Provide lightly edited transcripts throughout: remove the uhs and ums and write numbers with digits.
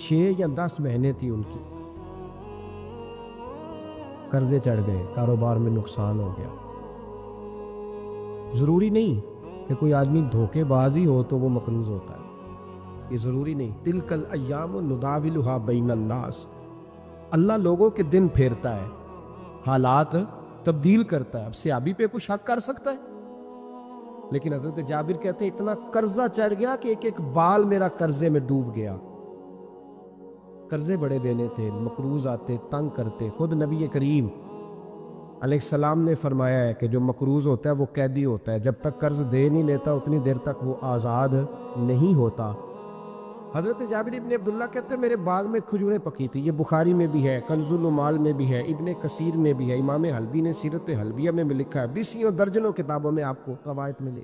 6 یا 10 مہینے تھی ان کی، قرضے چڑھ گئے، کاروبار میں نقصان ہو گیا۔ ضروری نہیں کہ کوئی آدمی دھوکے بازی ہو تو وہ مقروض ہوتا ہے، یہ ضروری نہیں۔ تلک الایام نداولها بین الناس، اللہ لوگوں کے دن پھیرتا ہے، حالات تبدیل کرتا ہے۔ اب سیابی پہ کچھ شک کر سکتا ہے؟ لیکن حضرت جابر کہتے ہیں اتنا قرضہ چڑھ گیا کہ ایک ایک بال میرا قرضے میں ڈوب گیا۔ قرضے بڑے دینے تھے، مقروض آتے، تنگ کرتے۔ خود نبی کریم علیہ السلام نے فرمایا ہے کہ جو مقروض ہوتا ہے وہ قیدی ہوتا ہے، جب تک قرض دے نہیں لیتا اتنی دیر تک وہ آزاد نہیں ہوتا۔ حضرت جابر ابن عبداللہ کہتے ہیں میرے باغ میں کھجوریں پکی تھی، یہ بخاری میں بھی ہے، کنز العمال میں بھی ہے، ابن کثیر میں بھی ہے، امام حلبی نے سیرت حلبیہ میں بھی لکھا ہے، بیسیوں درجنوں کتابوں میں آپ کو روایت ملے۔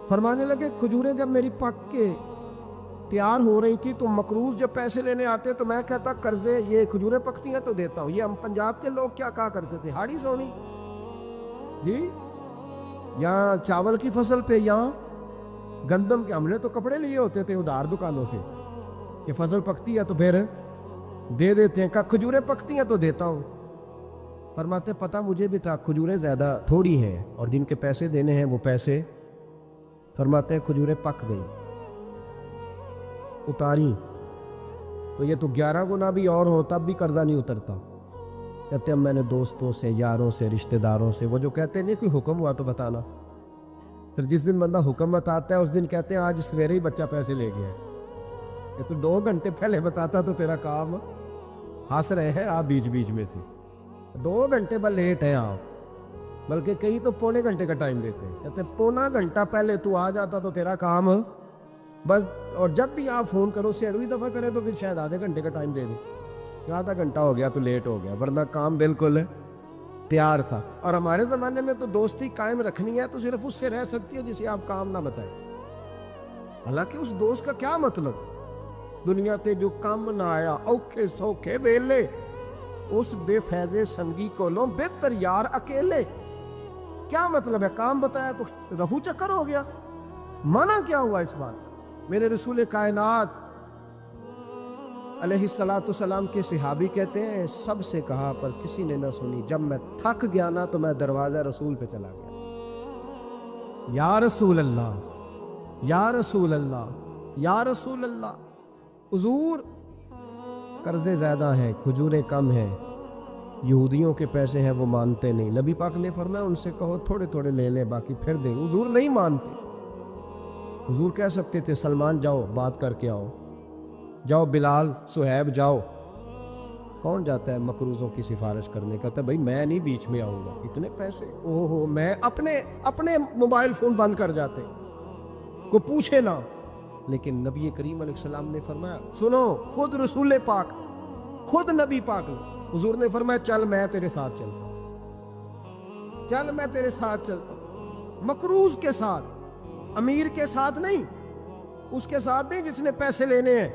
فرمانے لگے کھجوریں جب میری پک کے تیار ہو رہی تھی تو مقروض جب پیسے لینے آتے تو میں کہتا قرضے یہ کھجوریں پکتی ہیں تو دیتا ہوں۔ یہ ہم پنجاب کے لوگ کیا کہا کرتے تھے، ہاڑی سونی جی، یہاں چاول کی فصل پہ، یہاں گندم کے، ہم نے تو کپڑے لیے ہوتے تھے ادھار دکانوں سے کہ فصل پکتی ہے تو پھر دے دیتے ہیں، کہ کھجوریں پکتی ہیں تو دیتا ہوں۔ فرماتے پتہ مجھے بھی تھا کھجوریں زیادہ تھوڑی ہیں اور جن کے پیسے دینے ہیں وہ پیسے، فرماتے ہیں کھجوریں پک گئیں، اتاری تو یہ تو 11 گنا بھی اور ہو تب بھی قرضہ نہیں اترتا۔ کہتے ہیں میں نے دوستوں سے، یاروں سے، رشتہ داروں سے، وہ جو کہتے ہیں نہیں کوئی حکم ہوا تو بتانا، پھر جس دن بندہ حکم بتاتا ہے اس دن کہتے ہیں آج سویرے ہی بچہ پیسے لے گیا ہے، یہ تو 2 گھنٹے پہلے بتاتا تو تیرا کام، ہنس رہے ہیں آپ بیچ بیچ میں سے، 2 گھنٹے بس لیٹ ہیں آپ، بلکہ کئی تو پونے گھنٹے کا ٹائم دیتے ہیں، کہتے ہیں پونا گھنٹہ پہلے تو آ جاتا تو تیرا کام بس، اور جب بھی آپ فون کرو سے اگلی دفعہ کرے تو پھر شاید آدھے گھنٹے کا ٹائم دے دیں کہ آدھا گھنٹہ ہو گیا تو لیٹ ہو گیا، ورنہ کام بالکل تیار تھا۔ اور ہمارے زمانے میں تو دوستی قائم رکھنی ہے تو صرف اس سے رہ سکتی ہے جسے آپ کام نہ بتائیں، حالانکہ اس دوست کا کیا مطلب، دنیا تے جو کام نہ آیا اوکھے سوکھے ویلے، اس بے فیض سنگی کو لو بہتر یار اکیلے، کیا مطلب ہے، کام بتایا تو رفو چکر ہو گیا، منع کیا ہوا اس بات؟ میرے رسول کائنات علیہ السلام کے صحابی کہتے ہیں سب سے کہا پر کسی نے نہ سنی، جب میں تھک گیا نا تو میں دروازہ رسول پہ چلا گیا، یا رسول اللہ، یا رسول اللہ، یا رسول اللہ، حضور قرضے زیادہ ہیں، کھجوریں کم ہیں، یہودیوں کے پیسے ہیں وہ مانتے نہیں، نبی پاک نے فرمایا ان سے کہو تھوڑے تھوڑے لے لیں باقی پھر دیں، حضور نہیں مانتے۔ حضور کہہ سکتے تھے سلمان جاؤ بات کر کے آؤ، جاؤ بلال، صہیب جاؤ، کون جاتا ہے مقروضوں کی سفارش کرنے، کہتا ہے بھائی میں نہیں بیچ میں آؤں گا، اتنے پیسے اوہ ہو، میں اپنے موبائل فون بند کر جاتے، کو پوچھے نہ۔ لیکن نبی کریم علیہ السلام نے فرمایا سنو، خود رسول پاک، خود نبی پاک نے، حضور نے فرمایا چل میں تیرے ساتھ چلتا ہوں، چل میں تیرے ساتھ چلتا ہوں، مقروض کے ساتھ، امیر کے ساتھ نہیں، اس کے ساتھ نہیں جس نے پیسے لینے ہیں،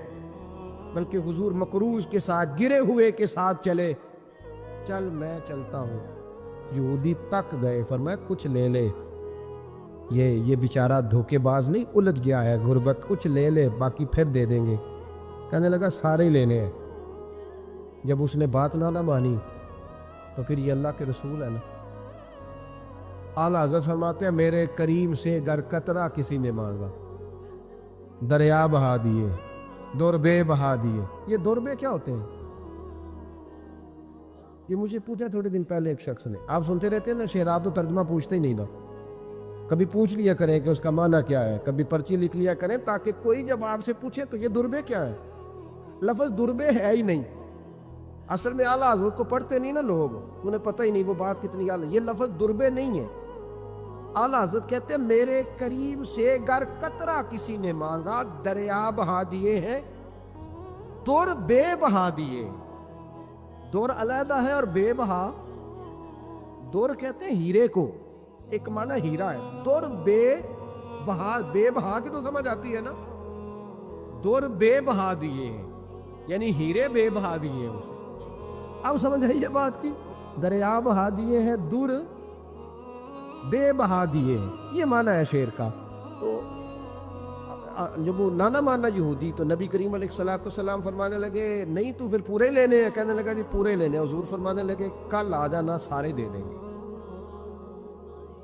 بلکہ حضور مقروض کے ساتھ، گرے ہوئے کے ساتھ چلے، چل میں چلتا ہوں۔ یہودی تک گئے، فرمایا کچھ لے لے، یہ بیچارہ دھوکے باز نہیں الجھ گیا ہے، غربت، کچھ لے لے باقی پھر دے دیں گے، کہنے لگا سارے لینے ہیں۔ جب اس نے بات نہ مانی تو پھر یہ اللہ کے رسول ہے نا۔ اعلیٰ حضرت فرماتے ہیں میرے کریم سے گر قطرہ کسی نے مانگا، دریا بہا دیے، دوربے بہا دیے۔ یہ دوربے کیا ہوتے ہیں؟ یہ مجھے پوچھا تھوڑے دن پہلے ایک شخص نے، آپ سنتے رہتے ہیں نا شعرات و ترجمہ پوچھتے ہی نہیں نا، کبھی پوچھ لیا کریں کہ اس کا معنی کیا ہے، کبھی پرچی لکھ لیا کریں تاکہ کوئی جب آپ سے پوچھے تو یہ دوربے کیا ہے، لفظ دوربے ہے ہی نہیں، اصل میں اعلیٰ حضرت کو پڑھتے نہیں نا لوگ، انہیں پتہ ہی نہیں وہ بات کتنی اعلیٰ، یہ لفظ دوربے نہیں ہے۔ اعلیٰ حضرت کہتے ہیں میرے کریم سے گر قطرہ کسی نے مانگا، دریا بہا دیے ہیں، دور بے بہا دیے۔ دور علیحدہ ہے اور بے بہا، دور کہتے ہیں ہیرے کو، ایک معنی ہیرا ہے، دور بے بہا، بے بہا کی تو سمجھ آتی ہے نا، دور بے بہا دیے ہیں یعنی ہیرے بے بہا دیے ہیں اسے۔ اب سمجھ آئی یہ بات کی، دریا بہا دیے ہیں، دور بے بہا دیے ہیں، یہ معنی ہے شعر کا۔ تو جب وہ نہ مانا یہودی تو نبی کریم علیہ الصلوۃ والسلام فرمانے لگے نہیں تو پھر پورے لینے ہیں. کہنے لگا جی پورے لینے ہیں. حضور فرمانے لگے کل آ جانا سارے دے دیں گے,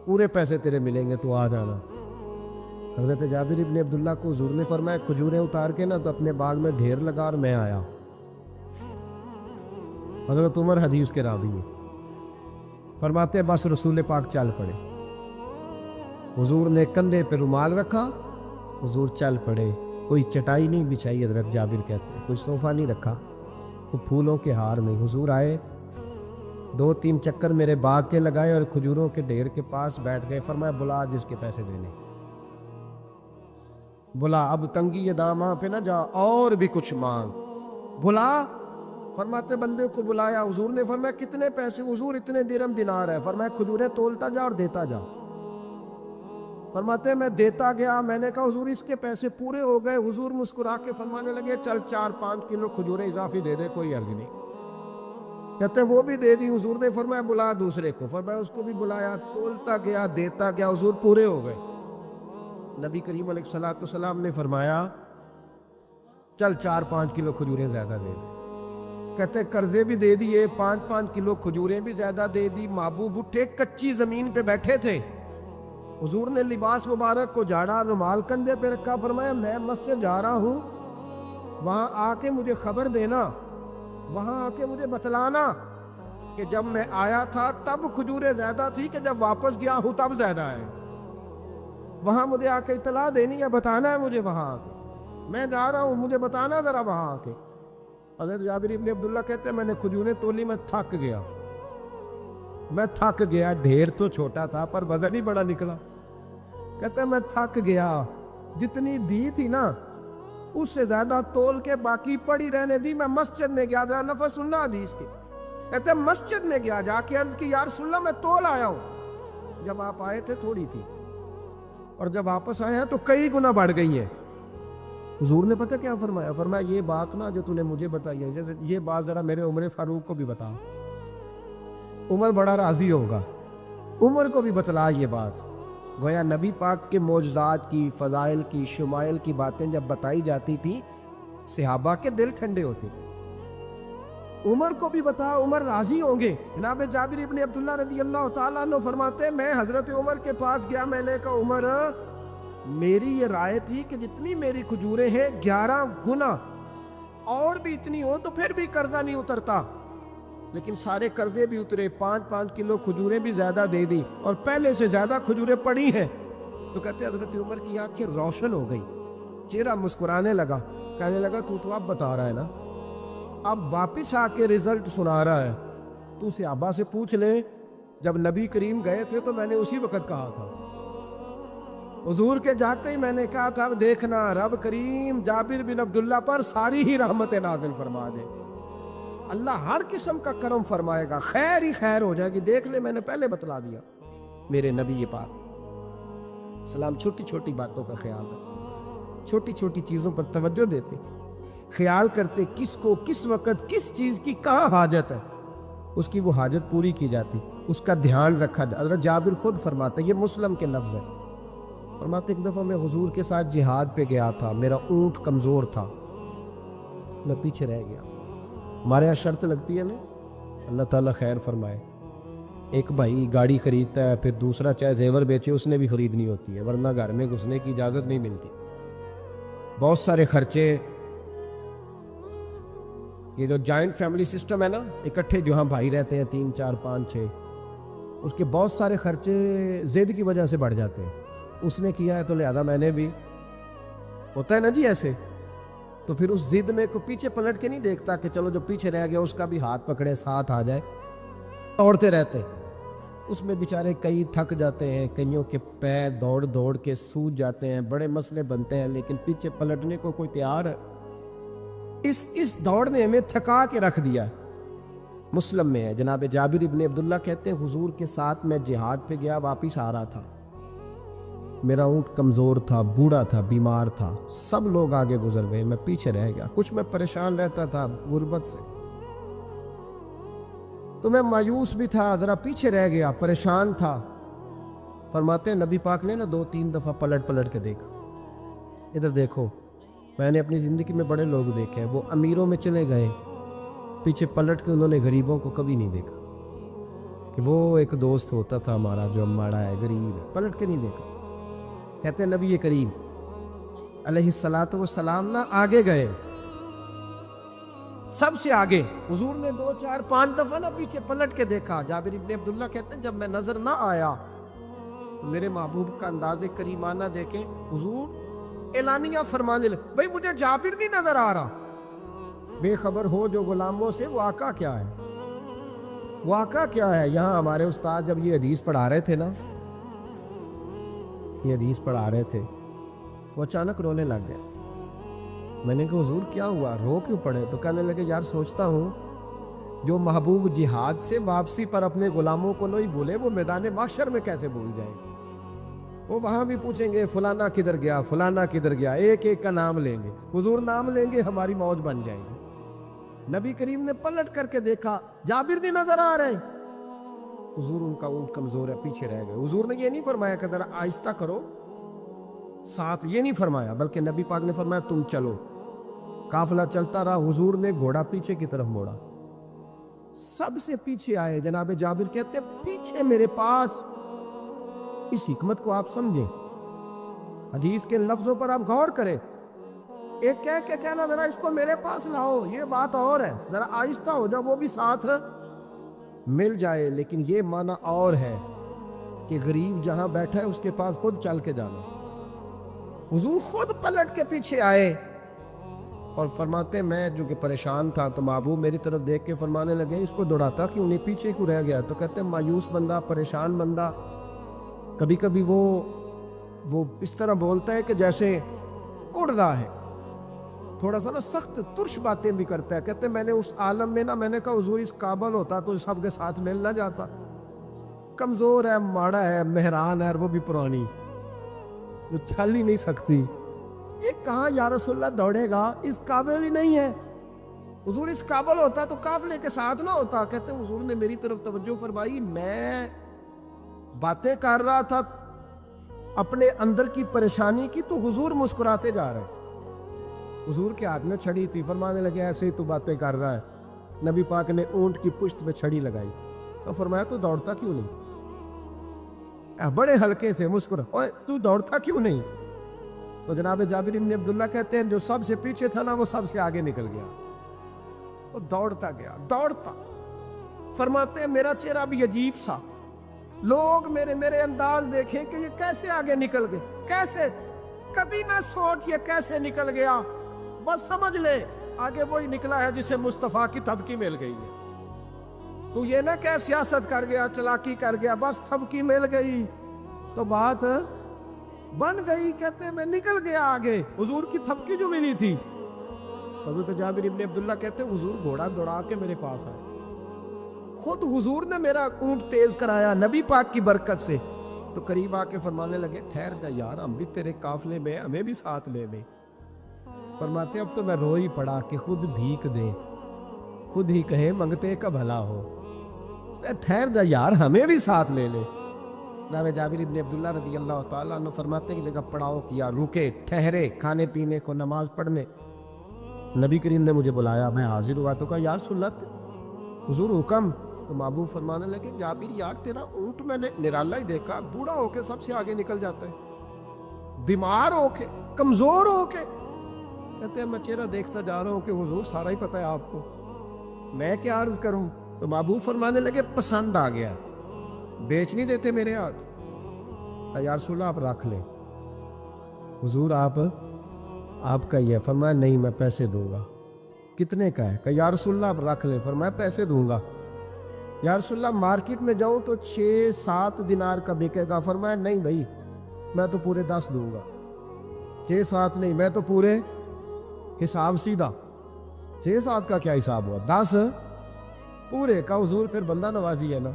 پورے پیسے تیرے ملیں گے, تو آ جانا. حضرت جابر ابن عبداللہ کو حضور نے فرمایا کھجوریں اتار کے نا تو اپنے باغ میں ڈھیر لگا اور میں آیا. حضرت عمر حدیث کے راوی ہیں, فرماتے ہیں بس رسول پاک چل پڑے. حضور نے کندھے پہ رومال رکھا, حضور چل پڑے. کوئی چٹائی نہیں بچھائی, حضرت جابر کہتے ہیں, کوئی صوفہ نہیں رکھا, وہ پھولوں کے ہار نہیں. حضور آئے, 2-3 چکر میرے باغ کے لگائے اور کھجوروں کے ڈھیر کے پاس بیٹھ گئے. فرمایا بلا جس کے پیسے دینے, بلا, اب تنگی یہ داماں پہ نہ جا اور بھی کچھ مانگ, بلا. فرماتے بندے کو بلایا. حضور نے فرمایا کتنے پیسے؟ حضور اتنے درہم دینار ہے. فرمایا کھجوریں تولتا جا اور دیتا جا. فرماتے میں دیتا گیا. میں نے کہا حضور اس کے پیسے پورے ہو گئے. حضور مسکرا کے فرمانے لگے چل 4-5 کلو کھجوریں اضافی دے دے, کوئی عرض نہیں. کہتے ہیں وہ بھی دے دی. حضور نے فرمایا بلا دوسرے کو. فرمایا اس کو بھی بلایا, تولتا گیا, دیتا گیا. حضور پورے ہو گئے. نبی کریم علیہ الصلوۃ والسلام نے فرمایا چل 4-5 کلو کھجوریں زیادہ دے دے. کہتے قرضے بھی دے دیے, 5-5 کلو کھجوریں بھی زیادہ دے دی. محبوب اٹھے, کچی زمین پہ بیٹھے تھے. حضور نے لباس مبارک کو جھاڑا, رومال کندھے پہ رکھا. فرمایا میں مسجد جا رہا ہوں, وہاں آ کے مجھے خبر دینا, وہاں آ کے مجھے بتلانا کہ جب میں آیا تھا تب کھجوریں زیادہ تھی کہ جب واپس گیا ہوں تب زیادہ ہے. وہاں مجھے آ کے اطلاع دینی ہے, بتانا ہے مجھے. وہاں آ کے میں جا رہا ہوں, مجھے بتانا ذرا وہاں آ کے. حضرت جابر ابن عبداللہ کہتے ہیں میں نے کھجوریں تولی, میں تھک گیا. ڈھیر تو چھوٹا تھا پر وزن ہی بڑا نکلا. کہتے ہیں میں تھک گیا, جتنی دی تھی نا اس سے زیادہ تول کے باقی پڑی رہنے دی. میں مسجد میں گیا, ذرا لفظ سننا حدیث کے. کہتے ہیں مسجد میں گیا, جا کے عرض کی یا رسول اللہ میں تول آیا ہوں. جب آپ آئے تھے تھوڑی تھی, اور جب واپس آئے ہیں تو کئی گنا بڑھ گئی ہیں. حضور نے پتہ کیا فرمایا؟ فرمایا یہ بات نا جو تو نے مجھے بتائی ہے, یہ بات ذرا میرے عمر فاروق کو بھی بتا. عمر بڑا راضی ہوگا. عمر کو بھی بتلا یہ بات. گویا نبی پاک کے معجزات کی, فضائل کی, شمائل کی باتیں جب بتائی جاتی تھی صحابہ کے دل ٹھنڈے ہوتے. عمر کو بھی بتا, عمر راضی ہوں گے. جناب جابر ابن عبداللہ رضی اللہ تعالیٰ عنہ فرماتے میں حضرت عمر کے پاس گیا. میں نے کہا عمر میری یہ رائے تھی کہ جتنی میری کھجوریں ہیں 11 گنا اور بھی اتنی ہو تو پھر بھی قرضہ نہیں اترتا, لیکن سارے قرضے بھی اترے. 5-5 کلو کھجوریں بھی زیادہ دے دی اور پہلے سے زیادہ کھجوریں پڑی ہیں. تو کہتے حضرت عمر کی آنکھیں روشن ہو گئی, چہرہ مسکرانے لگا. کہنے لگا تو اب بتا رہا ہے نا, اب واپس آ کے رزلٹ سنا رہا ہے. تو صحابہ سے پوچھ لے, جب نبی کریم گئے تھے تو میں نے اسی وقت کہا تھا. حضور کے جاتے ہی میں نے کہا تھا اب دیکھنا رب کریم جابر بن عبداللہ پر ساری ہی رحمت نازل فرما دے. اللہ ہر قسم کا کرم فرمائے گا, خیر ہی خیر ہو جائے گی. دیکھ لے میں نے پہلے بتلا دیا. میرے نبی پاک سلام چھوٹی چھوٹی باتوں کا خیال رکھتے, چھوٹی چھوٹی چیزوں پر توجہ دیتے, خیال کرتے کس کو کس وقت کس چیز کی کہاں حاجت ہے, اس کی وہ حاجت پوری کی جاتی, اس کا دھیان رکھا جاتا. حضرت جابر خود فرماتے, یہ مسلم کے لفظ ہے, فرماتے ایک دفعہ میں حضور کے ساتھ جہاد پہ گیا تھا. میرا اونٹ کمزور تھا, میں پیچھے رہ گیا. ہمارے یہاں شرط لگتی ہے نا, اللہ تعالیٰ خیر فرمائے, ایک بھائی گاڑی خریدتا ہے پھر دوسرا چاہے زیور بیچے اس نے بھی خریدنی ہوتی ہے, ورنہ گھر میں گھسنے کی اجازت نہیں ملتی. بہت سارے خرچے, یہ جو جوائنٹ فیملی سسٹم ہے نا, اکٹھے جو ہاں بھائی رہتے ہیں 3 4 5 6, اس کے بہت سارے خرچے ضد کی وجہ سے بڑھ جاتے ہیں. اس نے کیا ہے تو لہذا میں نے بھی, ہوتا ہے نا جی ایسے. تو پھر اس ضد میں کو پیچھے پلٹ کے نہیں دیکھتا کہ چلو جو پیچھے رہ گیا اس کا بھی ہاتھ پکڑے ساتھ آ جائے, دوڑتے رہتے. اس میں بیچارے کئی تھک جاتے ہیں, کئیوں کے پیر دوڑ دوڑ کے سوج جاتے ہیں, بڑے مسئلے بنتے ہیں, لیکن پیچھے پلٹنے کو کوئی تیار ہے؟ اس دوڑنے میں تھکا کے رکھ دیا. مسلم میں ہے, جناب جابر ابن عبداللہ کہتے ہیں حضور کے ساتھ میں جہاد پہ گیا, واپس آ رہا تھا. میرا اونٹ کمزور تھا, بوڑھا تھا, بیمار تھا, سب لوگ آگے گزر گئے, میں پیچھے رہ گیا. کچھ میں پریشان رہتا تھا غربت سے, تو میں مایوس بھی تھا, ذرا پیچھے رہ گیا, پریشان تھا. فرماتے ہیں نبی پاک نے نا 2-3 دفعہ پلٹ کے دیکھا, ادھر دیکھو، میں نے اپنی زندگی میں بڑے لوگ دیکھے ہیں، وہ امیروں میں چلے گئے، پیچھے پلٹ کے انہوں نے غریبوں کو کبھی نہیں دیکھا کہ وہ ایک دوست ہوتا تھا ہمارا جو ماڑا ہے، غریب ہے، پلٹ کے نہیں دیکھا۔ کہتے ہیں نبی کریم علیہ الصلاۃ والسلام نہ آگے گئے، سب سے آگے، حضور نے 2 4 5 دفعہ نہ پیچھے پلٹ کے دیکھا۔ جابر ابن عبداللہ کہتے ہیں جب میں نظر نہ آیا تو میرے محبوب کا انداز کریمانہ دیکھیں، حضور اعلانیہ فرمانے لگے، بھئی مجھے جابر نہیں نظر آ رہا۔ بے خبر ہو جو غلاموں سے، وہ آقا کیا ہے، وہ آقا کیا ہے۔ یہاں ہمارے استاد جب یہ حدیث پڑھا رہے تھے نا، یہ حدیث پڑھا رہے تھے تو اچانک رونے لگ گئے۔ میں نے کہا حضور کیا ہوا، رو کیوں پڑے؟ تو کہنے لگے یار سوچتا ہوں جو محبوب جہاد سے واپسی پر اپنے غلاموں کو نہیں بھولے، وہ میدان محشر میں کیسے بھول جائے؟ وہ وہاں بھی پوچھیں گے فلانا کدھر گیا، فلانا کدھر گیا، ایک ایک کا نام لیں گے، حضور نام لیں گے، ہماری موج بن جائے گی۔ نبی کریم نے پلٹ کر کے دیکھا، جابر نہیں نظر آ رہے، حضور ان کا اونٹ کمزور ہے، پیچھے رہ گئے۔ حضور نے یہ نہیں فرمایا کہ ذرا آہستہ کرو ساتھ، یہ نہیں فرمایا، بلکہ نبی پاک نے فرمایا تم چلو۔ قافلہ چلتا رہا، حضور نے گھوڑا پیچھے کی طرف موڑا، سب سے پیچھے آئے۔ جناب جابر کہتے پیچھے میرے پاس۔ اس حکمت کو آپ سمجھیں، حدیث کے لفظوں پر آپ غور کریں۔ ایک کہہ کے کہنا ذرا اس کو میرے پاس لاؤ، یہ بات اور ہے، ذرا آہستہ ہو جا، وہ بھی ساتھ مل جائے، لیکن یہ معنی اور ہے کہ غریب جہاں بیٹھا ہے اس کے پاس خود چل کے جانا۔ حضور خود پلٹ کے پیچھے آئے اور فرماتے میں جو کہ پریشان تھا تو محبوب میری طرف دیکھ کے فرمانے لگے اس کو دوڑاتا کیوں نہیں، پیچھے کیوں رہ گیا؟ تو کہتے ہیں مایوس بندہ، پریشان بندہ کبھی کبھی وہ اس طرح بولتا ہے کہ جیسے کڑ رہا ہے، تھوڑا سا نا سخت ترش باتیں بھی کرتا ہے۔ کہتے ہیں میں نے اس عالم میں نا، میں نے کہا حضور اس قابل ہوتا تو سب کے ساتھ مل نہ جاتا، کمزور ہے، ماڑا ہے، مہران ہے، اور وہ بھی پرانی جو چل ہی نہیں سکتی، یہ کہاں یا رسول اللہ دوڑے گا، اس قابل ہی نہیں ہے۔ حضور اس قابل ہوتا تو قافلے کے ساتھ نہ ہوتا۔ کہتے ہیں حضور نے میری طرف توجہ فرمائی، میں باتیں کر رہا تھا اپنے اندر کی پریشانی کی، تو حضور مسکراتے جا رہے ہیں۔ حضور کے ہاتھ میں چھڑی تھی، فرمانے لگے ایسے ہی تو باتیں کر رہا ہے۔ نبی پاک نے اونٹ کی پشت پہ چھڑی لگائی تو فرمایا تو دوڑتا کیوں نہیں؟ بڑے ہلکے سے مسکرا، اوے تو دوڑتا کیوں نہیں؟ تو جناب جابر ابن عبداللہ کہتے ہیں جو سب سے پیچھے تھا نا وہ سب سے آگے نکل گیا، وہ دوڑتا گیا، دوڑتا۔ فرماتے ہیں میرا چہرہ بھی عجیب سا، لوگ میرے انداز دیکھیں کہ یہ کیسے آگے نکل گئے، کیسے، کبھی نہ سوچ یہ کیسے نکل گیا، بس سمجھ لے آگے وہی نکلا ہے جسے مصطفیٰ کی تھپکی مل گئی ہے۔ تو یہ نہ کہ سیاست کر گیا، چلاکی کر گیا، بس تھپکی مل گئی تو بات بن گئی۔ کہتے ہیں میں نکل گیا آگے، حضور کی تھپکی جو ملی تھی۔ حضرت جابر ابن عبداللہ کہتے ہیں حضور گھوڑا دوڑا کے میرے پاس آئے، خود حضور نے میرا اونٹ تیز کرایا نبی پاک کی برکت سے۔ تو قریب آ کے فرمانے لگے ٹھہر جا یار، ہم بھی تیرے قافلے میں، ہمیں بھی ساتھ لے لے۔ فرماتے اب تو میں رو ہی پڑا کہ خود بھیک دے، خود ہی کہے منگتے کا بھلا ہو، ٹھہر جا یار ہمیں بھی ساتھ لے لے۔ جناب جابر ابن عبداللہ رضی اللہ تعالیٰ عنہ فرماتے ہیں کہ جگہ پڑاؤ کیا، رکے، ٹھہرے کھانے پینے کو، نماز پڑھنے۔ نبی کریم نے مجھے بلایا، میں حاضر ہوا تو کہا یا سنت حضور حکم۔ تو محبوب فرمانے لگے جابر یار تیرا اونٹ میں نے نرالا ہی دیکھا، بوڑھا ہو کے سب سے آگے نکل جاتا ہے، بیمار ہو کے، کمزور ہو کے۔ کہتے ہیں میں چہرہ دیکھتا جا رہا ہوں کہ حضور سارا ہی پتہ ہے آپ کو، میں کیا عرض کروں؟ تو محبوب فرمانے لگے پسند آ گیا، بیچ نہیں دیتے میرے ہاتھ؟ یا رسول اللہ آپ رکھ لیں، حضور آپ کا ہی ہے۔ فرمایا نہیں میں پیسے دوں گا۔ کتنے کا ہے؟ کہ یا رسول اللہ آپ رکھ لیں۔ فرمایا پیسے دوں گا۔ یا رسول اللہ مارکیٹ میں جاؤں تو 6-7 دینار کا بکے گا۔ فرمایا نہیں بھائی میں تو پورے 10 دوں گا، 6-7 نہیں، میں تو پورے حساب سیدھا، 6-7 کا کیا حساب ہوا، 10 پورے کا۔ حضور پھر بندہ نوازی ہے نا،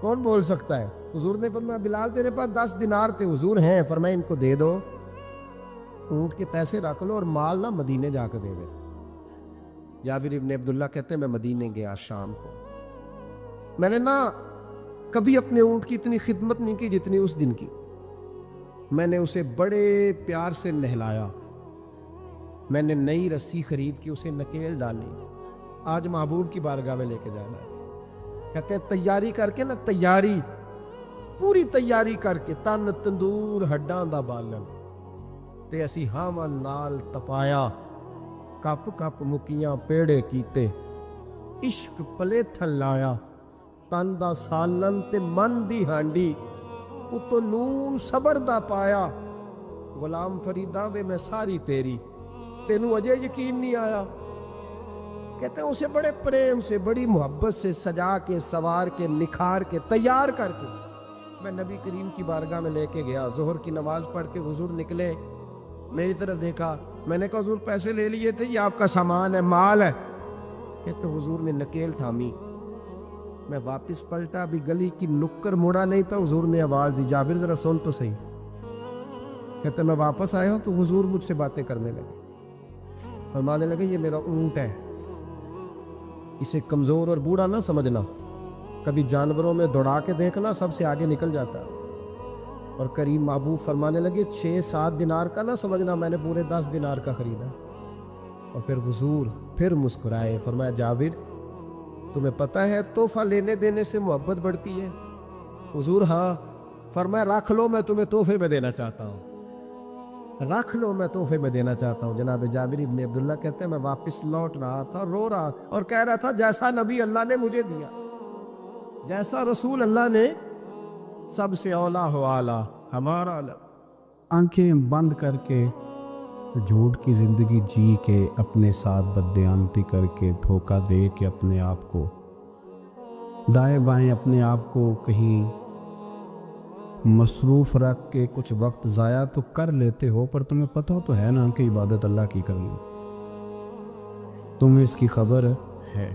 کون بول سکتا ہے؟ حضور نے فرمایا بلال تیرے پاس 10 دینار تھے؟ حضور ہیں۔ فرمایا ان کو دے دو، اونٹ کے پیسے رکھ لو اور مال نہ مدینے جا کے دے دے۔ جابر ابن عبداللہ کہتے ہیں میں مدینے گیا شام کو، میں نے نا کبھی اپنے اونٹ کی اتنی خدمت نہیں کی جتنی اس دن کی۔ میں نے اسے بڑے پیار سے نہلایا، میں نے نئی رسی خرید کے اسے نکیل ڈالی، آج محبوب کی بارگاہ میں لے کے جانا ہے۔ کہتے ہیں تیاری کر کے نا، تیاری پوری تیاری کر کے، تن تندور ہڈاں دا بالن تے اسی ہاواں نال تپایا، کپ کپ مکیاں پیڑے کیتے، عشق پلے تھن لایا، تن دا سالن تے من دی ہانڈی، اتو نون صبر دا پایا، غلام فریدہ وے میں ساری تیری، تینوں اجے یقین نہیں آیا۔ کہتے ہیں اسے بڑے پریم سے، بڑی محبت سے سجا کے، سوار کے، نکھار کے، تیار کر کے میں نبی کریم کی بارگاہ میں لے کے گیا۔ ظہر کی نماز پڑھ کے حضور نکلے، میری طرف دیکھا، میں نے کہا حضور پیسے لے لیے تھے، یہ آپ کا سامان ہے، مال ہے؟ کہتے حضور نے نکیل تھامی، میں واپس پلٹا، ابھی گلی کی نکر مڑا نہیں تھا، حضور نے آواز دی، جابر ذرا سن تو صحیح۔ کہتے میں واپس آیا ہوں تو حضور مجھ سے باتیں کرنے لگے، فرمانے لگے یہ میرا اونٹ ہے، اسے کمزور اور بوڑھا نہ سمجھنا، کبھی جانوروں میں دوڑا کے دیکھنا، سب سے آگے نکل جاتا ہے۔ اور کریم محبوب فرمانے لگے 6-7 دینار کا نہ سمجھنا، میں نے پورے 10 دینار کا خریدا۔ اور پھر حضور پھر مسکرائے، فرمایا جابر تمہیں پتہ ہے تحفہ لینے دینے سے محبت بڑھتی ہے؟ حضور ہاں۔ فرمایا رکھ لو، میں تمہیں تحفے میں دینا چاہتا ہوں، رکھ لو، میں تحفے میں دینا چاہتا ہوں۔ جناب جابر ابن عبداللہ کہتے ہیں میں واپس لوٹ رہا تھا، رو رہا اور کہہ رہا تھا جیسا نبی اللہ نے مجھے دیا، جیسا رسول اللہ نے، سب سے اولا ہو اعلیٰ ہمارا علم۔ آنکھیں بند کر کے جھوٹ کی زندگی جی کے، اپنے ساتھ بددیانتی کر کے، دھوکہ دے کے، اپنے آپ کو دائیں بائیں، اپنے آپ کو کہیں مصروف رکھ کے کچھ وقت ضائع تو کر لیتے ہو، پر تمہیں پتہ تو ہے نا کہ عبادت اللہ کی کرنی، تمہیں اس کی خبر ہے۔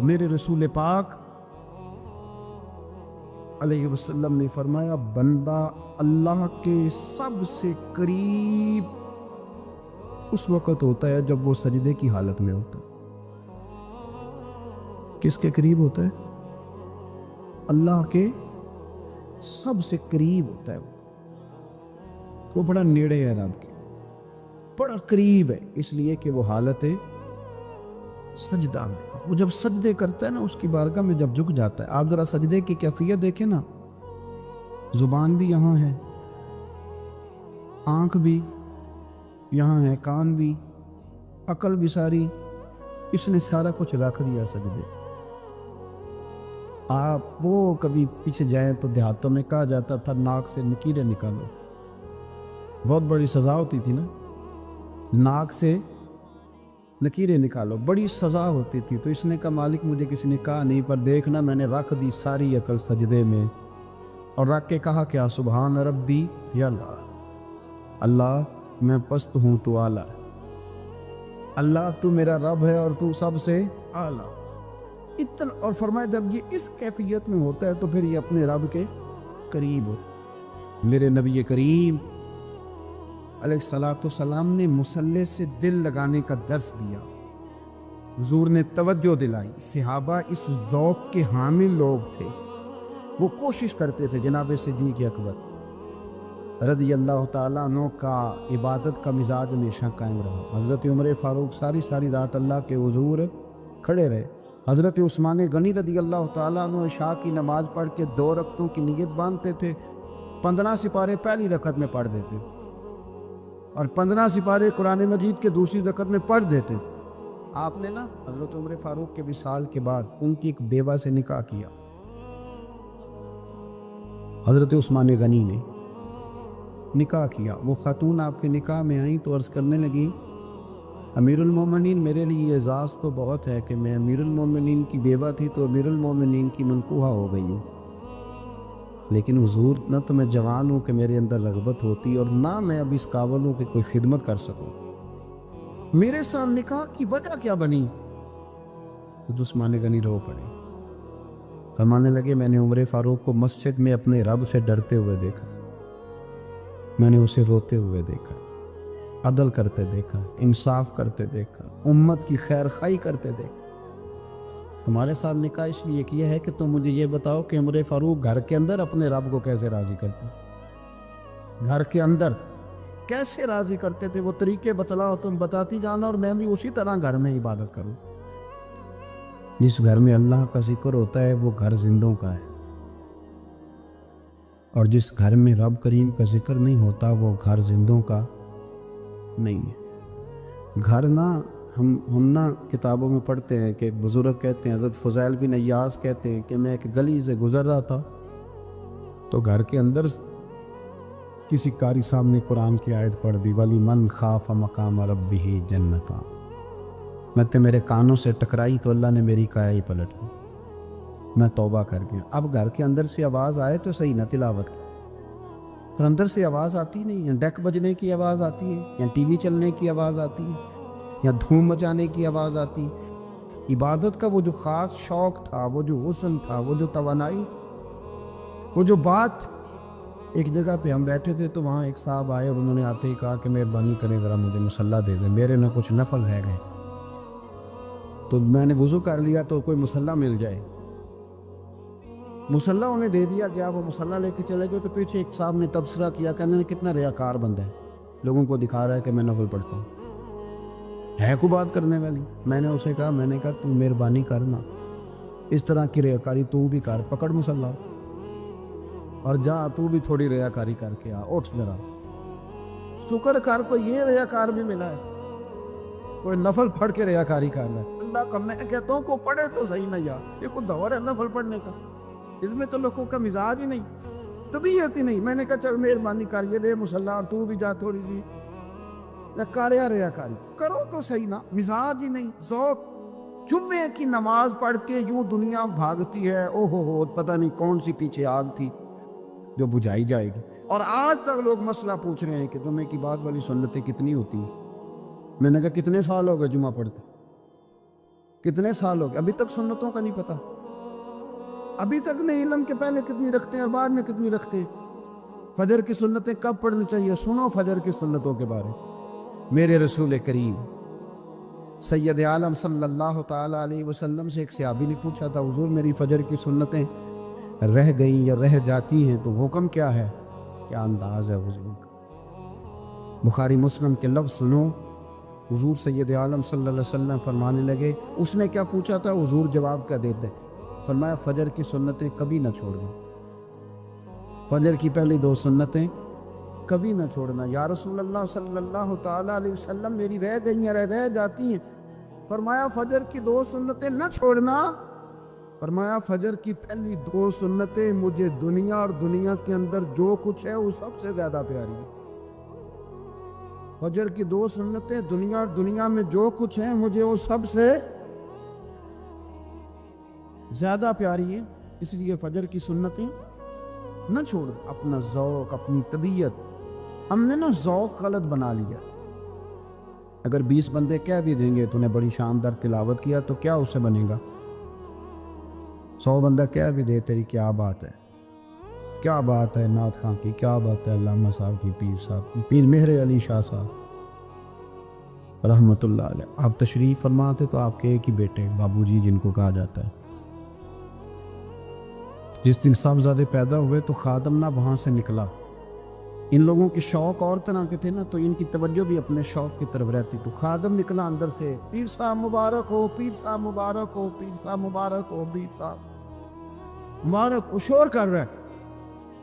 میرے رسول پاک علیہ وسلم نے فرمایا بندہ اللہ کے سب سے قریب اس وقت ہوتا ہے جب وہ سجدے کی حالت میں ہوتا ہے۔ کس کے قریب ہوتا ہے؟ اللہ کے سب سے قریب ہوتا ہے، وہ بڑا نیڑے ہے رب کے، بڑا قریب ہے، اس لیے کہ وہ حالت سجدہ میں، وہ جب سجدے کرتا ہے نا، اس کی بارگاہ میں جب جھک جاتا ہے۔ آپ ذرا سجدے کی کیفیت دیکھیں نا، زبان بھی یہاں ہے، آنکھ بھی یہاں ہے، کان بھی، عقل بھی ساری، اس نے سارا کچھ رکھ دیا سجدے۔ آپ وہ کبھی پیچھے جائیں تو دیہاتوں میں کہا جاتا تھا ناک سے نکیریں نکالو، بہت بڑی سزا ہوتی تھی نا، ناک سے نکیریں نکالو، بڑی سزا ہوتی تھی۔ تو اس نے کہا مالک مجھے کسی نے کہا نہیں، پر دیکھنا میں نے رکھ دی ساری عقل سجدے میں، اور رکھ کے کہا کیا؟ سبحان ربی یا اللہ، اللہ میں پست ہوں تو اعلیٰ، اللہ تو میرا رب ہے اور تو سب سے اعلیٰ اتنا۔ اور فرمایا جب یہ اس کیفیت میں ہوتا ہے تو پھر یہ اپنے رب کے قریب ہوتا ہے۔ میرے نبی کریم علیہ الصلاۃ والسلام نے مصلی سے دل لگانے کا درس دیا، حضور نے توجہ دلائی، صحابہ اس ذوق کے حامل لوگ تھے، وہ کوشش کرتے تھے۔ جناب صدیق اکبر رضی اللہ تعالیٰ عنہ کا عبادت کا مزاج ہمیشہ قائم رہا۔ حضرت عمر فاروق ساری رات اللہ کے حضور کھڑے رہے۔ حضرت عثمان غنی رضی اللہ تعالیٰ عنہ عشاء کی نماز پڑھ کے 2 رکعتوں کی نیت باندھتے تھے، 15 سپارے پہلی رکعت میں پڑھ دیتے اور 15 سپارے قرآن مجید کے دوسری رکعت میں پڑھ دیتے۔ آپ نے نا حضرت عمر فاروق کے وصال کے بعد ان کی ایک بیوہ سے نکاح کیا، حضرت عثمان غنی نے نکاح کیا۔ وہ خاتون آپ کے نکاح میں آئیں تو عرض کرنے لگی امیر المومنین میرے لیے اعزاز تو بہت ہے کہ میں امیر المومنین کی بیوہ تھی تو امیر المومنین کی منکوحہ ہو گئی ہوں، لیکن حضور نہ تو میں جوان ہوں کہ میرے اندر رغبت ہوتی اور نہ میں اب اس قابل ہوں کہ کوئی خدمت کر سکوں، میرے ساتھ نکاح کی وجہ کیا بنی؟ تو عثمان غنی رو پڑے، فرمانے لگے میں نے عمر فاروق کو مسجد میں اپنے رب سے ڈرتے ہوئے دیکھا، میں نے اسے روتے ہوئے دیکھا، عدل کرتے دیکھا، انصاف کرتے دیکھا، امت کی خیر خواہی کرتے دیکھا۔ تمہارے ساتھ نکاح اس لیے کیا ہے کہ تم مجھے یہ بتاؤ کہ عمر فاروق گھر کے اندر اپنے رب کو کیسے راضی کرتے، گھر کے اندر کیسے راضی کرتے تھے، وہ طریقے بتلاؤ، تم بتاتی جانا اور میں بھی اسی طرح گھر میں عبادت کروں۔ جس گھر میں اللہ کا ذکر ہوتا ہے وہ گھر زندوں کا ہے، اور جس گھر میں رب کریم کا ذکر نہیں ہوتا وہ گھر زندوں کا نہیں ہے۔ گھر نا ہم نا کتابوں میں پڑھتے ہیں کہ بزرگ کہتے ہیں، حضرت فضیل بن عیاض کہتے ہیں کہ میں ایک گلی سے گزر رہا تھا تو گھر کے اندر کسی قاری صاحب نے قرآن کی آیت پڑھ دی، ولی من خاف مقام ربہ جنتا، میں تے میرے کانوں سے ٹکرائی تو اللہ نے میری کایا ہی پلٹ دی، میں توبہ کر گیا۔ اب گھر کے اندر سے آواز آئے تو صحیح نہ تلاوت کی، پر اندر سے آواز آتی نہیں ہے، ڈیک بجنے کی آواز آتی ہے، یا ٹی وی چلنے کی آواز آتی ہے، یا دھوم مچانے کی آواز آتی ہے۔ عبادت کا وہ جو خاص شوق تھا، وہ جو حسن تھا، وہ جو توانائی، وہ جو بات۔ ایک جگہ پہ ہم بیٹھے تھے تو وہاں ایک صاحب آئے اور انہوں نے آتے ہی کہا کہ مہربانی کریں ذرا مجھے مصلی دے دیں، میرے نہ کچھ نفل رہ گئے۔ تو میں نے وضو کر لیا تو کوئی مصلی مل جائے، مصلی انہیں دے دیا گیا، وہ مصلی لے کے چلے گئے تو پیچھے ایک صاحب نے تبصرہ کیا، کہنے نے کتنا ریاکار بندہ ہے، لوگوں کو دکھا رہا ہے کہ میں نفل پڑھتا ہوں، ہے کو بات کرنے والی۔ میں نے اسے کہا، میں نے کہا تو مہربانی کرنا، اس طرح کی ریاکاری تو بھی کر، پکڑ مصلی اور جا تو بھی تھوڑی ریاکاری کر کے آ، اٹھ ذرا، شکر کر کو یہ ریاکار بھی ملا ہے، کوئی نفل پڑھ کے ریاکاری کر رہا ہے۔ اللہ کا میں کہتا ہوں کو پڑھے تو صحیح نہ، یار یہ کوئی دور ہے نفل پڑھنے کا؟ اس میں تو لوگوں کا مزاج ہی نہیں، طبیعت ہی نہیں۔ میں نے کہا چل مہربانی کر یہ دے مصلی اور تو بھی جا تھوڑی سی ریاکاری کرو تو صحیح نا، مزاج ہی نہیں، ذوق۔ جمعے کی نماز پڑھ کے یوں دنیا بھاگتی ہے، او ہو پتہ نہیں کون سی پیچھے آگ تھی جو بجھائی جائے گی، اور آج تک لوگ مسئلہ پوچھ رہے ہیں کہ جمعے کی بعد والی سنتیں کتنی ہوتی ہیں۔ میں نے کہا کتنے سال ہو گئے جمعہ پڑھتے، کتنے سال ہو گئے، ابھی تک سنتوں کا نہیں پتہ، ابھی تک نہیں علم کے پہلے کتنی رکھتے ہیں اور بعد میں کتنی رکھتے ہیں۔ فجر کی سنتیں کب پڑھنی چاہیے؟ سنو فجر کی سنتوں کے بارے۔ میرے رسول کریم سید عالم صلی اللہ تعالیٰ علیہ وسلم سے ایک صحابی نے پوچھا تھا، حضور میری فجر کی سنتیں رہ گئیں یا رہ جاتی ہیں تو حکم کیا ہے؟ کیا انداز ہے حضور کا، بخاری مسلم کے لفظ سنو۔ حضور سید عالم صلی اللہ علیہ وسلم فرمانے لگے، اس نے کیا پوچھا تھا؟ حضور جواب کیا دیتے؟ فرمایا فجر کی سنتیں کبھی نہ چھوڑنا، فجر کی پہلی 2 سنتیں کبھی نہ چھوڑنا۔ یا رسول اللہ صلی اللہ تعالیٰ علیہ وسلم میری رہ گئی ہیں، رہ جاتی ہیں۔ فرمایا فجر کی 2 سنتیں نہ چھوڑنا، فرمایا فجر کی پہلی 2 سنتیں مجھے دنیا اور دنیا کے اندر جو کچھ ہے وہ سب سے زیادہ پیاری ہے۔ فجر کی 2 سنتیں دنیا اور دنیا میں جو کچھ ہے مجھے وہ سب سے زیادہ پیاری ہے، اس لیے فجر کی سنتیں نہ چھوڑ۔ اپنا ذوق، اپنی طبیعت، ہم نے نا ذوق غلط بنا لیا۔ اگر 20 بندے کہہ بھی دیں گے تو نے بڑی شاندار تلاوت کیا تو کیا اس سے بنے گا؟ 100 بندہ کہہ بھی دے تیری کیا بات ہے، کیا بات ہے نعت خاں کی، کیا بات ہے علامہ صاحب کی، پیر صاحب، پیر مہر علی شاہ صاحب رحمۃ اللہ علیہ۔ آپ تشریف فرما تھے تو آپ کے ایک ہی بیٹے بابو جی جن کو کہا جاتا ہے، جس دن صاحبزادے پیدا ہوئے تو خادم نہ وہاں سے نکلا۔ ان لوگوں کے شوق اور طرح کے تھے نا، تو ان کی توجہ بھی اپنے شوق کی طرف رہتی، تو خادم نکلا اندر سے، پیر صاحب مبارک ہو، پیر صاحب مبارک ہو، پیر صاحب مبارک ہو، پیر صاحب مبارک، وہ شور کر رہا ہے۔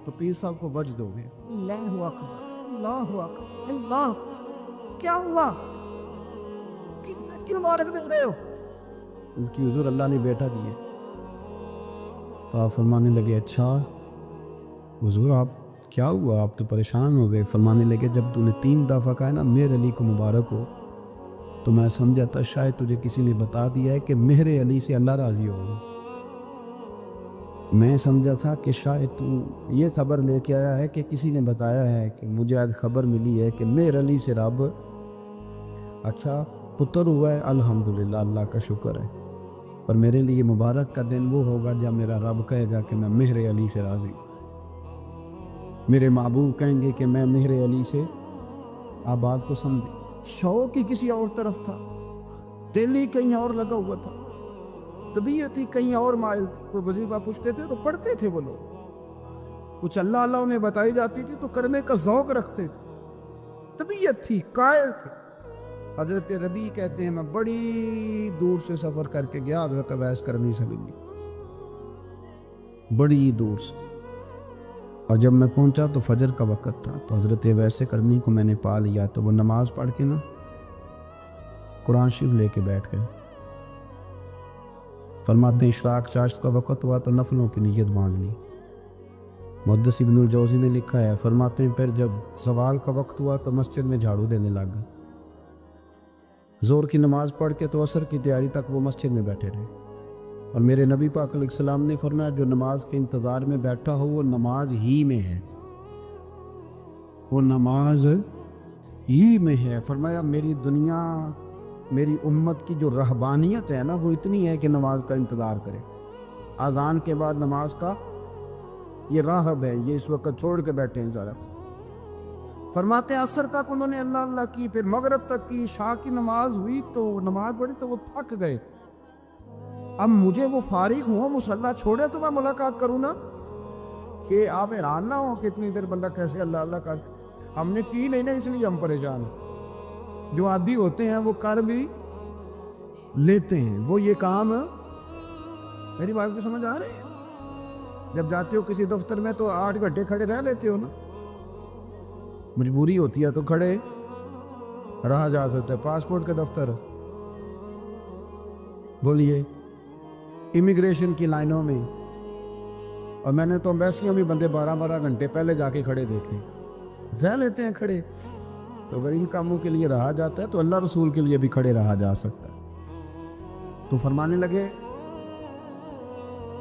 تو پیر صاحب کو وجد ہو گیا، اللہ اکبر، اللہ اکبر، اللہ، کیا ہوا؟ کس چیز کی مبارک دے رہے ہو؟ اس کی حضور اللہ نے بیٹا دیے۔ تو آپ فرمانے لگے اچھا حضور آپ کیا ہوا، آپ تو پریشان ہو گئے۔ فرمانے لگے جب تو نے 3 دفعہ کہا نا مہر علی کو مبارک ہو تو میں سمجھا تھا شاید تجھے کسی نے بتا دیا ہے کہ مہر علی سے اللہ راضی ہوگا۔ میں سمجھا تھا کہ شاید تو یہ خبر لے کے آیا ہے کہ کسی نے بتایا ہے کہ مجھے آج خبر ملی ہے کہ مہر علی سے رب اچھا پتر ہوا ہے، الحمدللہ اللہ کا شکر ہے، پر میرے لیے مبارک کا دن وہ ہوگا جب میرا رب کہے گا کہ میں مہر علی سے راضی، میرے محبوب کہیں گے کہ میں مہر علی سے۔ آپ بات کو سمجھیں، شوق ہی کسی اور طرف تھا، دل ہی کہیں اور لگا ہوا تھا، طبیعت ہی کہیں اور مائل تھی۔ کوئی وظیفہ پوچھتے تھے تو پڑھتے تھے وہ لوگ، کچھ اللہ اللہ انہیں بتائی جاتی تھی تو کرنے کا ذوق رکھتے تھے، طبیعت تھی، قائل تھے۔ حضرت ربیع کہتے ہیں میں بڑی دور سے سفر کر کے گیا حضرت اویس کرنی سے ملنے، بڑی دور سے، اور جب میں پہنچا تو فجر کا وقت تھا، تو حضرت اویس کرنی کو میں نے پا لیا، تو وہ نماز پڑھ کے نا قرآن شریف لے کے بیٹھ گئے۔ فرماتے ہیں اشراق چاشت کا وقت ہوا تو نفلوں کی نیت باندھ لی۔ محدث ابن الجوزی نے لکھا ہے، فرماتے ہیں پھر جب زوال کا وقت ہوا تو مسجد میں جھاڑو دینے لگ گئے۔ زور کی نماز پڑھ کے تو عصر کی تیاری تک وہ مسجد میں بیٹھے رہے، اور میرے نبی پاک علیہ السلام نے فرمایا جو نماز کے انتظار میں بیٹھا ہو وہ نماز ہی میں ہے، وہ نماز ہی میں ہے۔ فرمایا میری دنیا، میری امت کی جو رہبانیت ہے نا وہ اتنی ہے کہ نماز کا انتظار کرے، اذان کے بعد نماز کا یہ راہب ہے، یہ اس وقت چھوڑ کے بیٹھے ہیں ذرا۔ فرماتے ہیں عصر تک انہوں نے اللہ اللہ کی، پھر مغرب تک کی، عشاء کی نماز ہوئی تو نماز پڑھی تو وہ تھک گئے۔ اب مجھے وہ فارغ ہوں، مصلی چھوڑے تو میں ملاقات کروں نا، کہ آپ حیران نہ ہو کہ اتنی دیر بندہ کیسے اللہ اللہ کر، ہم نے کی نہیں نا اس لیے ہم پریشان ہیں۔ جو عادی ہوتے ہیں وہ کر بھی لیتے ہیں، وہ یہ کام، میری بات کو سمجھ آ رہے ہیں؟ جب جاتے ہو کسی دفتر میں تو 8 گھنٹے کھڑے رہ لیتے ہو نا، مجبوری ہوتی ہے تو کھڑے رہا جا سکتا ہے۔ پاسپورٹ کے دفتر بولیے، امیگریشن کی لائنوں میں، اور میں نے تو ایمبیسیوں میں بندے 12 گھنٹے پہلے جا کے کھڑے دیکھے، رہ لیتے ہیں کھڑے۔ تو اگر ان کاموں کے لیے رہا جاتا ہے تو اللہ رسول کے لیے بھی کھڑے رہا جا سکتا ہے۔ تو فرمانے لگے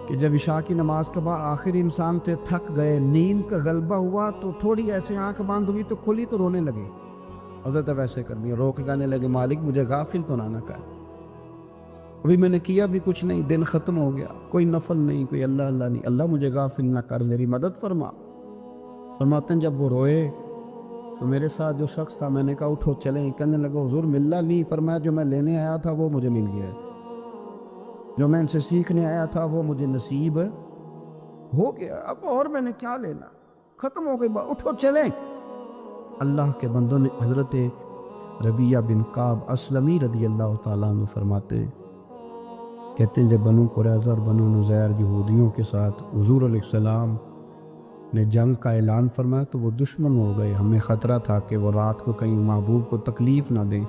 کہ جب عشاء کی نماز کے بعد آخر انسان تھے، تھک گئے، نیند کا غلبہ ہوا تو تھوڑی ایسے آنکھ بند ہوئی تو کھلی تو رونے لگے۔ حضرت ویسے کر دیا، رو کے گانے لگے مالک مجھے غافل تو نہ کر، ابھی میں نے کیا بھی کچھ نہیں، دن ختم ہو گیا، کوئی نفل نہیں، کوئی اللہ اللہ نہیں، اللہ مجھے غافل نہ کر، میری مدد فرما۔ فرماتے ہیں جب وہ روئے تو میرے ساتھ جو شخص تھا میں نے کہا اٹھو چلیں، کہنے لگا حضور ملنا نہیں، فرمایا جو میں لینے آیا تھا وہ مجھے مل گیا، جو میں ان سے سیکھنے آیا تھا وہ مجھے نصیب ہو گیا، اب اور میں نے کیا لینا، ختم ہو گئی بات، اٹھو چلیں۔ اللہ کے بندوں نے حضرت ربیعہ بن کعب اسلمی رضی اللہ تعالیٰ عنہ فرماتے ہیں، کہتے ہیں جب بنو قریظہ اور بنو نذیر یہودیوں کے ساتھ حضور علیہ السلام نے جنگ کا اعلان فرمایا تو وہ دشمن ہو گئے، ہمیں خطرہ تھا کہ وہ رات کو کہیں محبوب کو تکلیف نہ دیں،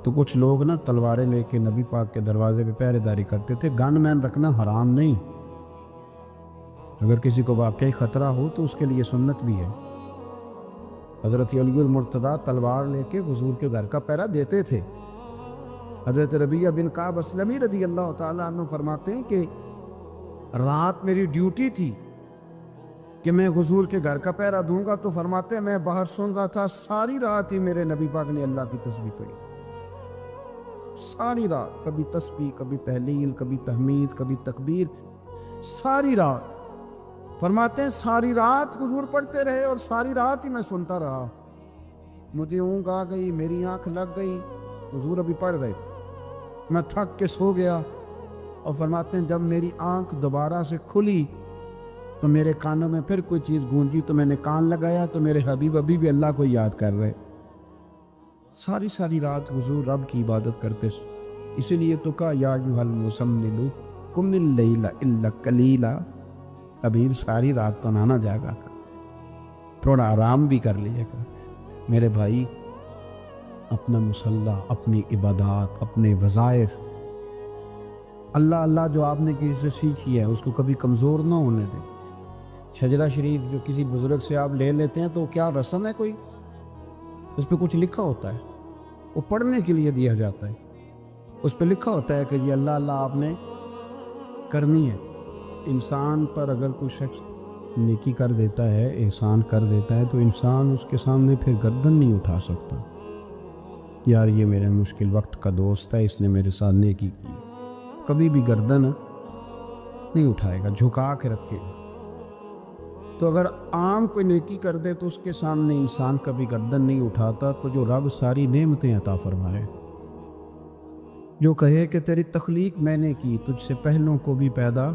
تو کچھ لوگ نا تلواریں لے کے نبی پاک کے دروازے پہ پہرے داری کرتے تھے۔ گن مین رکھنا حرام نہیں، اگر کسی کو واقعی خطرہ ہو تو اس کے لیے سنت بھی ہے۔ حضرت علی المرتضیٰ تلوار لے کے حضور کے گھر کا پہرا دیتے تھے۔ حضرت ربیعہ بن کعب اسلمی رضی اللہ تعالیٰ عنہ فرماتے ہیں کہ رات میری ڈیوٹی تھی کہ میں حضور کے گھر کا پہرا دوں گا، تو فرماتے ہیں میں باہر سن رہا تھا، ساری رات ہی میرے نبی پاک نے اللہ کی تسبیح پڑھی، ساری رات، کبھی تسبیح، کبھی تہلیل، کبھی تحمید، کبھی تکبیر، ساری رات۔ فرماتے ہیں ساری رات حضور پڑھتے رہے اور ساری رات ہی میں سنتا رہا، مجھے اونگ آ گئی، میری آنکھ لگ گئی، حضور ابھی پڑھ رہے تھے، میں تھک کے سو گیا، اور فرماتے ہیں جب میری آنکھ دوبارہ سے کھلی تو میرے کانوں میں پھر کوئی چیز گونجی، تو میں نے کان لگایا تو میرے حبیب ابھی بھی اللہ کو یاد کر رہے۔ ساری رات حضور رب کی عبادت کرتے، اسی لیے تو کہا یا ایھا المزمل قم اللیل الا قلیلا، حبیب ساری رات تو نہ جاگا کر، تھوڑا آرام بھی کر لیا کر۔ میرے بھائی اپنا مصلی، اپنی عبادات، اپنے وظائف، اللہ اللہ جو آپ نے کسی سے سیکھی ہے اس کو کبھی کمزور نہ ہونے دیں۔ شجرہ شریف جو کسی بزرگ سے آپ لے لیتے ہیں تو کیا رسم ہے کوئی؟ اس پہ کچھ لکھا ہوتا ہے، وہ پڑھنے کے لیے دیا جاتا ہے، اس پہ لکھا ہوتا ہے کہ یہ اللہ اللہ آپ نے کرنی ہے۔ انسان پر اگر کوئی شخص نیکی کر دیتا ہے، احسان کر دیتا ہے، تو انسان اس کے سامنے پھر گردن نہیں اٹھا سکتا، یار یہ میرے مشکل وقت کا دوست ہے، اس نے میرے ساتھ نیکی کی، کبھی بھی گردن نہیں اٹھائے گا، جھکا کے رکھے گا۔ تو اگر عام کوئی نیکی کر دے تو اس کے سامنے انسان کبھی گردن نہیں اٹھاتا، تو جو رب ساری نعمتیں عطا فرمائے، جو کہے کہ تیری تخلیق میں نے کی، تجھ سے پہلوں کو بھی پیدا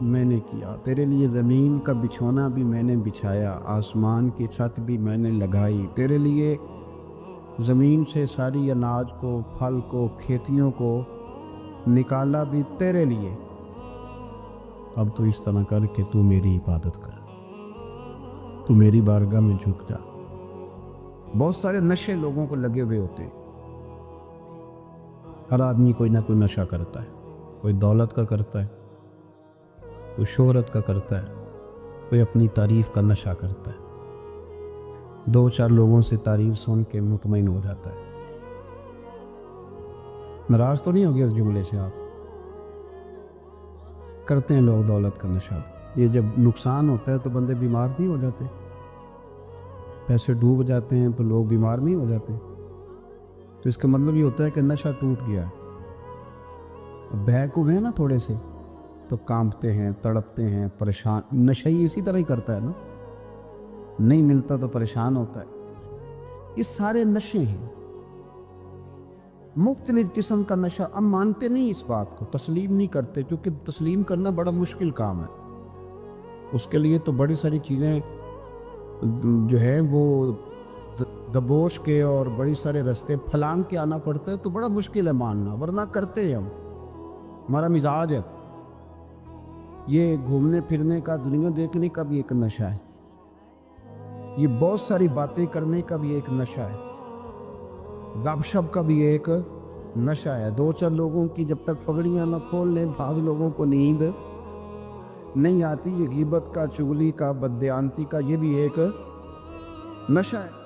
میں نے کیا، تیرے لیے زمین کا بچھونا بھی میں نے بچھایا، آسمان کی چھت بھی میں نے لگائی، تیرے لیے زمین سے ساری اناج کو، پھل کو، کھیتیوں کو نکالا بھی تیرے لیے۔ اب تو اس طرح کر کہ تو میری عبادت کر، تو میری بارگاہ میں جھک جا۔ بہت سارے نشے لوگوں کو لگے ہوئے ہوتے ہیں، ہر آدمی کوئی نہ کوئی نشہ کرتا ہے، کوئی دولت کا کرتا ہے، کوئی شہرت کا کرتا ہے، کوئی اپنی تعریف کا نشہ کرتا ہے، دو چار لوگوں سے تعریف سن کے مطمئن ہو جاتا ہے۔ ناراض تو نہیں ہو گیا اس جملے سے آپ؟ کرتے ہیں لوگ دولت کا نشہ، یہ جب نقصان ہوتا ہے تو بندے بیمار نہیں ہو جاتے؟ پیسے ڈوب جاتے ہیں تو لوگ بیمار نہیں ہو جاتے؟ تو اس کا مطلب یہ ہوتا ہے کہ نشہ ٹوٹ گیا ہے۔ بہک ہوئے ہیں نا تھوڑے سے تو کانپتے ہیں، تڑپتے ہیں، پریشان۔ نشہ ہی اسی طرح ہی کرتا ہے نا، نہیں ملتا تو پریشان ہوتا ہے۔ یہ سارے نشے ہیں، مختلف قسم کا نشہ۔ ہم مانتے نہیں اس بات کو، تسلیم نہیں کرتے، کیونکہ تسلیم کرنا بڑا مشکل کام ہے۔ اس کے لیے تو بڑی ساری چیزیں جو ہے وہ دبوچ کے اور بڑی سارے رستے پھلانگ کے آنا پڑتا ہے، تو بڑا مشکل ہے ماننا، ورنہ کرتے ہیں ہم، ہمارا مزاج ہے۔ یہ گھومنے پھرنے کا، دنیا دیکھنے کا بھی ایک نشہ ہے، یہ بہت ساری باتیں کرنے کا بھی ایک نشہ ہے، گپ شپ کا بھی ایک نشہ ہے۔ دو چار لوگوں کی جب تک پگڑیاں نہ کھول لیں، بعض لوگوں کو نیند نہیں آتی۔ یہ غیبت کا، چغلی کا، بددیانتی کا، یہ بھی ایک نشہ ہے۔